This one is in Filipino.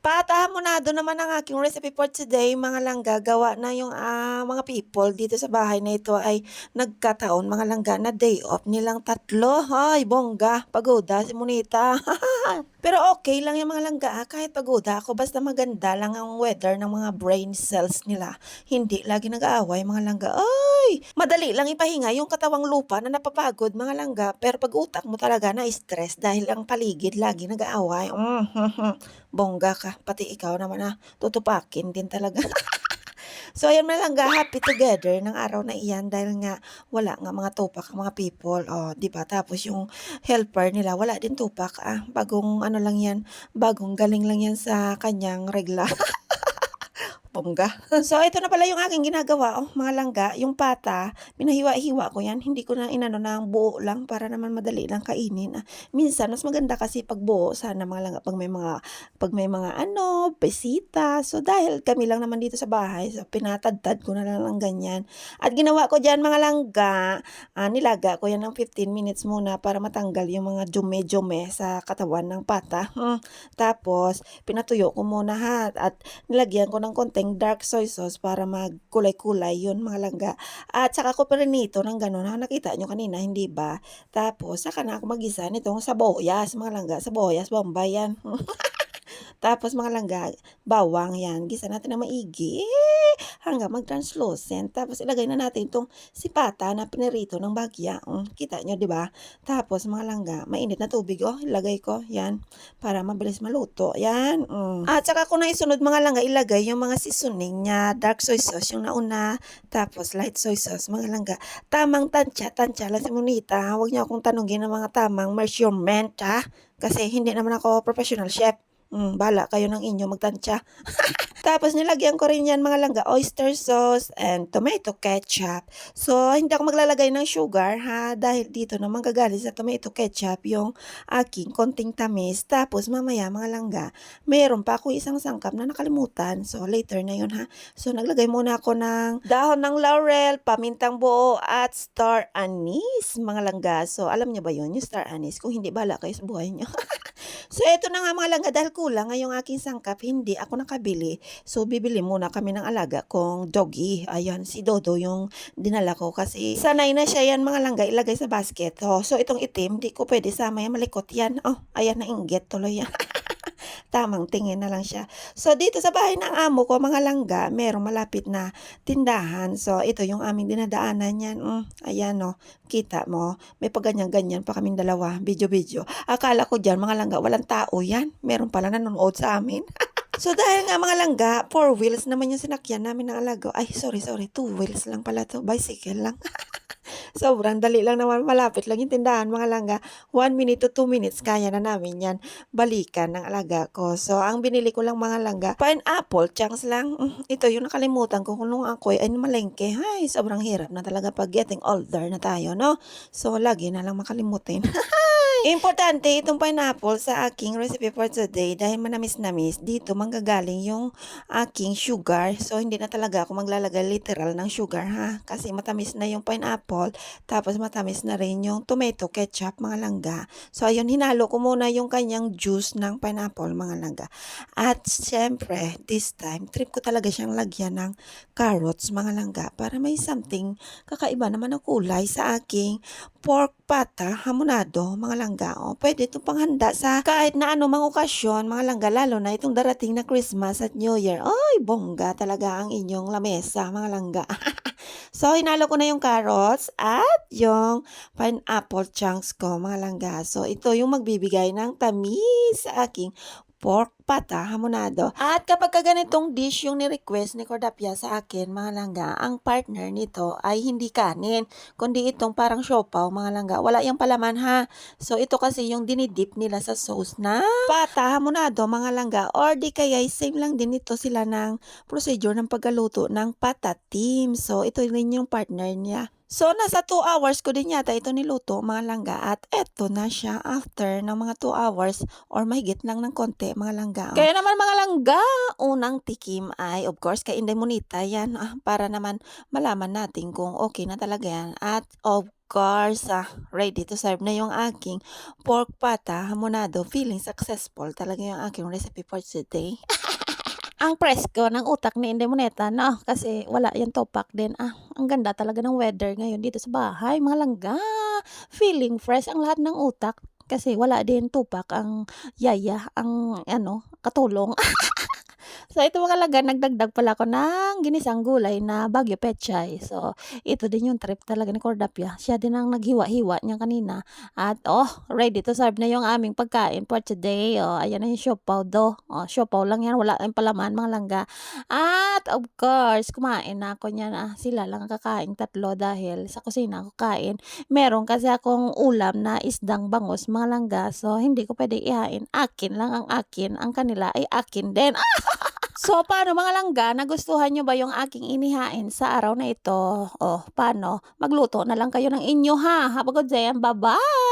Patahamonado naman ang aking recipe for today, mga langga. Gawa na yung mga people dito sa bahay na ito ay nagkataon, mga langga, na day off nilang tatlo. Ay, bongga, pagoda si Monita. Pero okay lang yung mga langga, kahit pagoda ako, basta maganda lang ang weather ng mga brain cells nila. Hindi lagi nag-aaway, mga langga. Ay, madali lang ipahinga yung katawang lupa na napapagod, mga langga. Pero pag utak mo talaga na-stress dahil ang paligid lagi nag-aaway. Bongga ka, pati ikaw naman tutupakin din talaga. So ayan mga langga, happy together ng araw na iyan dahil nga wala nga mga tupak ang mga people, 'di ba? Tapos yung helper nila wala din tupak, bagong ano lang yan, bagong galing lang yan sa kanyang regla. Bongga. So, ito na pala yung aking ginagawa, mga langga, yung pata, pinahiwa-hiwa ko yan, hindi ko na inano ng buo lang para naman madali lang kainin. Minsan, mas maganda kasi pag buo, sana mga langga, pag may mga besita. So, dahil kami lang naman dito sa bahay, so pinatadtad ko na lang ganyan. At ginawa ko dyan, mga langga, nilaga ko yan ng 15 minutes muna para matanggal yung mga jume-jume sa katawan ng pata. Tapos, pinatuyo ko muna at nilagyan ko ng konting dark soy sauce para magkulay-kulay yun, mga langga. At saka ko prinito ng gano'n, nakita nyo kanina, hindi ba? Tapos saka na ako magisa nitong saboyas, mga langga, saboyas bombay yan. Tapos mga langga, bawang yan, gisa natin na maigi hanggang mag-translucent. Tapos ilagay na natin itong sipata na pinirito ng bagya. Kita nyo, di ba? Tapos mga langga, mainit na tubig, ilagay ko, yan, para mabilis maluto. Yan. At saka ko na isunod, mga langga, ilagay yung mga seasoning niya, dark soy sauce yung nauna, tapos light soy sauce, mga langga. Tamang tansya lang si Monita. Huwag niyo akong tanungin ng mga tamang measurement, kasi hindi naman ako professional chef. Bahala kayo ng inyo magtansya. Tapos nilagyan ko rin yan, mga langga, oyster sauce and tomato ketchup. So, hindi ako maglalagay ng sugar, dahil dito naman gagaling sa tomato ketchup yung aking konting tamis. Tapos mamaya, mga langga, mayroon pa ako isang sangkap na nakalimutan. So, later na yun, So, naglagay muna ako ng dahon ng laurel, pamintang buo at star anise, mga langga. So, alam niyo ba yun, yung star anise? Kung hindi, bahala kayo sa buhay niyo. So, eto na nga, mga langga, dahil kulang ngayong aking sangkap, hindi ako nakabili. So, bibili muna kami ng alaga kong doggy. Ayan, si Dodo yung dinala ko kasi sanay na siya yan, mga langga, ilagay sa basket. So itong itim, di ko pwede sama yan, malikot yan. Ayan, nainggit tuloy yan. Tamang tingin na lang siya. So, dito sa bahay ng amo ko, mga langga, merong malapit na tindahan. So, ito yung aming dinadaanan yan. Ayan, kita mo. May paganyan-ganyan pa kaming dalawa. Video-video. Akala ko dyan, mga langga, walang tao yan. Meron pala nanonood sa amin. So, dahil nga, mga langga, 4 wheels naman yung sinakyan namin ng alago. Ay, sorry, 2 wheels lang pala to. Bicycle lang. Sobrang dali lang naman, malapit lang yung tindahan, mga langga. 1 minute to 2 minutes, kaya na namin yan balikan ng alaga ko. So, ang binili ko lang, mga langga, pineapple chunks lang. Ito yung nakalimutan ko kung nung ako ay malengke. Ay, sobrang hirap na talaga pag getting older na tayo, no? So, lagi na lang makalimutin. Importante itong pineapple sa aking recipe for today dahil manamis-namis. Dito manggagaling yung aking sugar. So, hindi na talaga ako maglalagay literal ng sugar, kasi matamis na yung pineapple. Tapos matamis na rin yung tomato ketchup, mga langga. So, ayun, hinalo ko muna yung kanyang juice ng pineapple, mga langga. At syempre, this time, trip ko talaga siyang lagyan ng carrots, mga langga, para may something kakaiba naman ang kulay sa aking pork pata hamonado, mga langga. Pwede itong panghanda sa kahit na ano mang okasyon, mga langga, lalo na itong darating na Christmas at New Year. Ay, bongga talaga ang inyong lamesa, mga langga. So, hinalo ko na yung carrots at yung pineapple chunks ko, mga langga. So, ito yung magbibigay ng tamis sa aking pork pata hamonado. At kapag ganitong dish yung ni-request ni Cordapia sa akin, mga langga, ang partner nito ay hindi kanin, kundi itong parang siopaw, mga langga. Wala yung palaman, So, ito kasi yung dinidip nila sa sauce na pata hamonado, mga langga. Or di kaya same lang din ito sila ng procedure ng paggaluto ng patatim. So, ito rin yung partner niya. So, nasa 2 hours ko din yata ito niluto, mga langga. At eto na siya after ng mga 2 hours or mahigit lang ng konti, mga langga. Kaya naman, mga langga, unang tikim ay of course kay Inday Monita yan, para naman malaman natin kung okay na talaga yan. At of course, ready to serve na yung aking pork pata hamonado. Feeling successful talaga yung aking recipe for today. Ang presko ng utak ni Indemoneta 'no, kasi wala yang topak din. Ang ganda talaga ng weather ngayon dito sa bahay mga langga. Feeling fresh ang lahat ng utak kasi wala din tupak ang yaya, ang ano, katulong. So ito mga langga, nagdagdag pala ako ng ginisang gulay na Baguio pechay. So ito din yung trip talaga ni Cordapia. Siya din ang naghiwa-hiwa niya kanina. At ready to serve na yung aming pagkain for today. Ayan na yung siopaw do. Siopaw lang yan, wala tayong palaman mga langga. At of course, kumain na ako niyan. Sila lang ang kakain tatlo dahil sa kusina ako kain. Meron kasi akong ulam na isdang bangus mga langga. So hindi ko pwede ihain. Akin lang ang akin. Ang kanila ay akin din. So, paano mga langga, nagustuhan niyo ba yung aking inihain sa araw na ito? Paano? Magluto na lang kayo ng inyo ha. Have a good day and bye-bye!